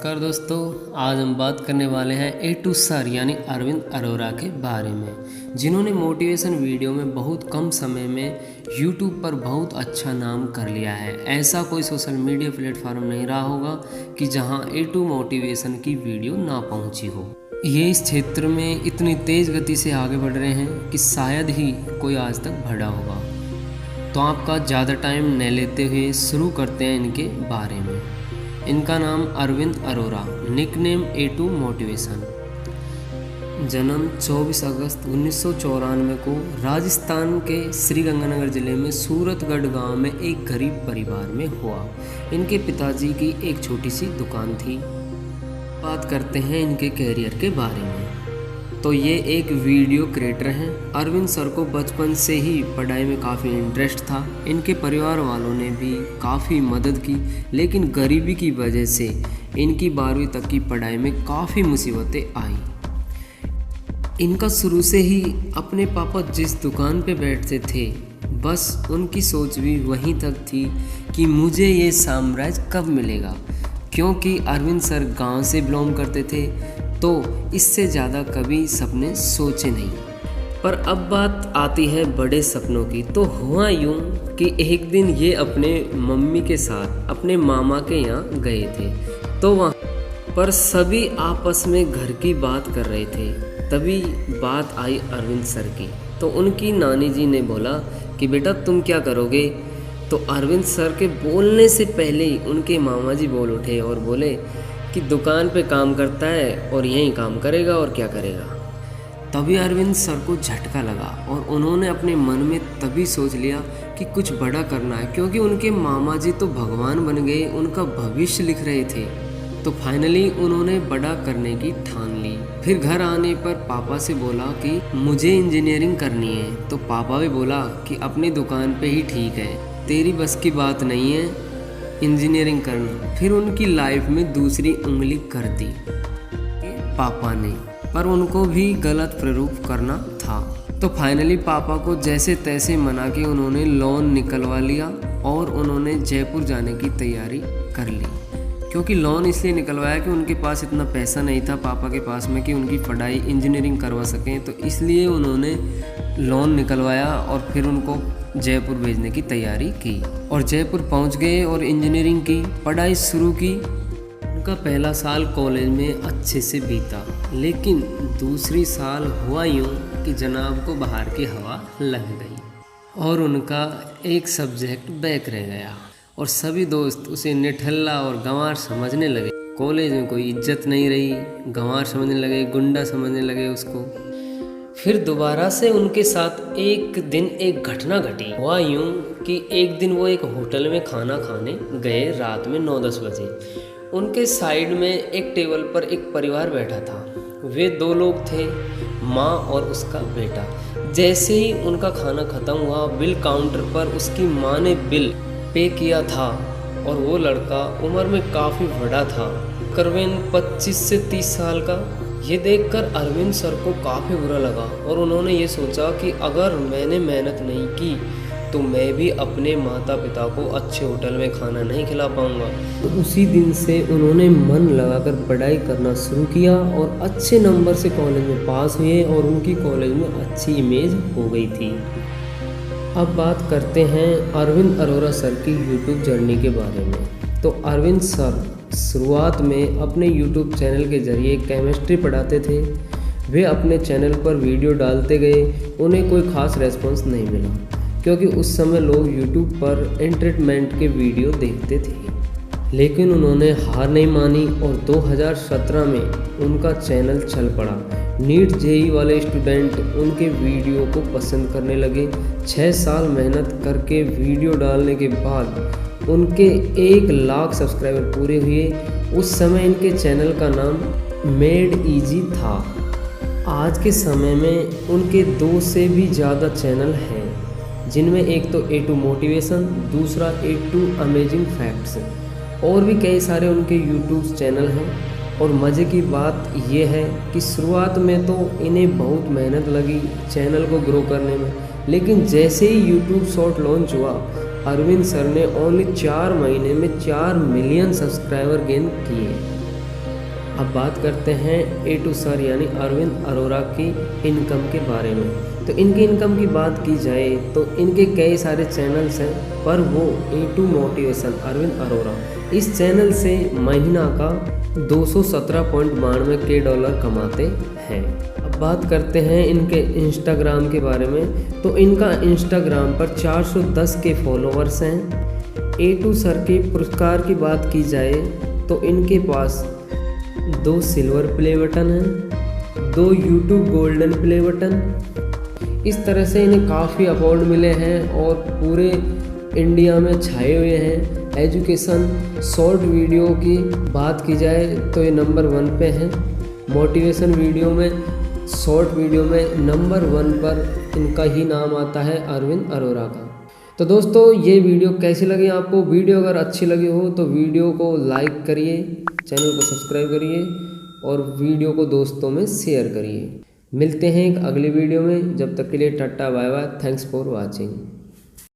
नमस्कार दोस्तों, आज हम बात करने वाले हैं ए टू सर यानी अरविंद अरोरा के बारे में, जिन्होंने मोटिवेशन वीडियो में बहुत कम समय में यूट्यूब पर बहुत अच्छा नाम कर लिया है। ऐसा कोई सोशल मीडिया प्लेटफॉर्म नहीं रहा होगा कि जहां ए टू मोटिवेशन की वीडियो ना पहुंची हो। ये इस क्षेत्र में इतनी तेज़ गति से आगे बढ़ रहे हैं कि शायद ही कोई आज तक बढ़ा होगा। तो आपका ज़्यादा टाइम न लेते हुए शुरू करते हैं इनके बारे में। इनका नाम Arvind Arora, nickname A2 motivation. जन्म 24 अगस्त 1994 को राजस्थान के श्रीगंगानगर ज़िले में सूरतगढ़ गांव में एक गरीब परिवार में हुआ। इनके पिताजी की एक छोटी सी दुकान थी। बात करते हैं इनके कैरियर के बारे में। तो ये एक वीडियो क्रिएटर हैं। अरविंद सर को बचपन से ही पढ़ाई में काफ़ी इंटरेस्ट था। इनके परिवार वालों ने भी काफ़ी मदद की, लेकिन गरीबी की वजह से इनकी 12वीं तक की पढ़ाई में काफ़ी मुसीबतें आई। इनका शुरू से ही अपने पापा जिस दुकान पे बैठते थे, बस उनकी सोच भी वहीं तक थी कि मुझे ये साम्राज्य कब मिलेगा, क्योंकि अरविंद सर गांव से बिलोंग करते थे, तो इससे ज़्यादा कभी सपने सोचे नहीं। पर अब बात आती है बड़े सपनों की। तो हुआ यूँ कि एक दिन ये अपने मम्मी के साथ अपने मामा के यहाँ गए थे। तो वहाँ पर सभी आपस में घर की बात कर रहे थे। तभी बात आई अरविंद सर की। तो उनकी नानी जी ने बोला कि बेटा तुम क्या करोगे। तो अरविंद सर के बोलने से पहले ही उनके मामा जी बोल उठे और बोले कि दुकान पे काम करता है और यहीं काम करेगा और क्या करेगा। तभी अरविंद सर को झटका लगा और उन्होंने अपने मन में तभी सोच लिया कि कुछ बड़ा करना है, क्योंकि उनके मामा जी तो भगवान बन गए, उनका भविष्य लिख रहे थे। तो फाइनली उन्होंने बड़ा करने की ठान ली। फिर घर आने पर पापा से बोला कि मुझे इंजीनियरिंग करनी है। तो पापा भी बोला कि अपनी दुकान पे ही ठीक है, तेरी बस की बात नहीं है इंजीनियरिंग करना। फिर उनकी लाइफ में दूसरी उंगली कर दी पापा ने, पर उनको भी गलत प्रारूप करना था। तो फाइनली पापा को जैसे तैसे मना के उन्होंने लोन निकलवा लिया और उन्होंने जयपुर जाने की तैयारी कर ली। क्योंकि लोन इसलिए निकलवाया कि उनके पास इतना पैसा नहीं था पापा के पास में कि उनकी पढ़ाई इंजीनियरिंग करवा सकें। तो इसलिए उन्होंने लोन निकलवाया और फिर उनको जयपुर भेजने की तैयारी की और जयपुर पहुंच गए और इंजीनियरिंग की पढ़ाई शुरू की। उनका पहला साल कॉलेज में अच्छे से बीता, लेकिन दूसरी साल हुआ यूँ कि जनाब को बाहर की हवा लग गई और उनका एक सब्जेक्ट बैक रह गया और सभी दोस्त उसे निठल्ला और गंवार समझने लगे। कॉलेज में कोई इज्जत नहीं रही, गंवार समझने लगे, गुंडा समझने लगे उसको। फिर दोबारा से उनके साथ एक दिन एक घटना घटी। हुआ यूँ कि एक दिन वो एक होटल में खाना खाने गए रात में 9-10 बजे। उनके साइड में एक टेबल पर एक परिवार बैठा था। वे 2 लोग थे, माँ और उसका बेटा। जैसे ही उनका खाना ख़त्म हुआ, बिल काउंटर पर उसकी माँ ने बिल पे किया था और वो लड़का उम्र में काफ़ी बड़ा था, करीबन 25 से 30 साल का। ये देखकर अरविंद सर को काफ़ी बुरा लगा और उन्होंने ये सोचा कि अगर मैंने मेहनत नहीं की तो मैं भी अपने माता पिता को अच्छे होटल में खाना नहीं खिला पाऊँगा। तो उसी दिन से उन्होंने मन लगाकर पढ़ाई करना शुरू किया और अच्छे नंबर से कॉलेज में पास हुए और उनकी कॉलेज में अच्छी इमेज हो गई थी। अब बात करते हैं अरविंद अरोरा सर की यूट्यूब जर्नी के बारे में। तो अरविंद सर शुरुआत में अपने यूट्यूब चैनल के ज़रिए केमिस्ट्री पढ़ाते थे। वे अपने चैनल पर वीडियो डालते गए, उन्हें कोई ख़ास रेस्पॉन्स नहीं मिला, क्योंकि उस समय लोग यूट्यूब पर एंटरटेनमेंट के वीडियो देखते थे। लेकिन उन्होंने हार नहीं मानी और 2017 में उनका चैनल चल पड़ा। नीट जेईई वाले स्टूडेंट उनके वीडियो को पसंद करने लगे। 6 साल मेहनत करके वीडियो डालने के बाद उनके 1 लाख सब्सक्राइबर पूरे हुए। उस समय इनके चैनल का नाम मेड इजी था। आज के समय में उनके 2 से भी ज़्यादा चैनल हैं, जिनमें एक तो A2 मोटिवेशन, दूसरा A2 अमेजिंग फैक्ट्स, और भी कई सारे उनके यूट्यूब चैनल हैं। और मज़े की बात यह है कि शुरुआत में तो इन्हें बहुत मेहनत लगी चैनल को ग्रो करने में, लेकिन जैसे ही यूट्यूब शॉर्ट लॉन्च हुआ, अरविंद सर ने ओनली 4 महीने में 4 मिलियन सब्सक्राइबर गेन किए। अब बात करते हैं ए टू सर यानी अरविंद अरोरा की इनकम के बारे में। तो इनकी इनकम की बात की जाए तो इनके कई सारे चैनल्स हैं, पर वो A2 मोटिवेशन अरविंद अरोरा इस चैनल से महीना का $217.92 कमाते हैं। अब बात करते हैं इनके इंस्टाग्राम के बारे में। तो इनका इंस्टाग्राम पर 410 के फॉलोअर्स हैं। A2 सर के पुरस्कार की बात की जाए तो इनके पास 2 सिल्वर प्ले बटन हैं, 2 यूट्यूब गोल्डन प्ले बटन। इस तरह से इन्हें काफ़ी अवार्ड मिले हैं और पूरे इंडिया में छाए हुए हैं। एजुकेशन शॉर्ट वीडियो की बात की जाए तो ये नंबर 1 पे हैं। मोटिवेशन वीडियो में, शॉर्ट वीडियो में नंबर 1 पर इनका ही नाम आता है, अरविंद अरोरा का। तो दोस्तों ये वीडियो कैसी लगी आपको? वीडियो अगर अच्छी लगी हो तो वीडियो को लाइक करिए, चैनल को सब्सक्राइब करिए और वीडियो को दोस्तों में शेयर करिए। मिलते हैं एक अगली वीडियो में, जब तक के लिए tata bye bye, thanks for watching.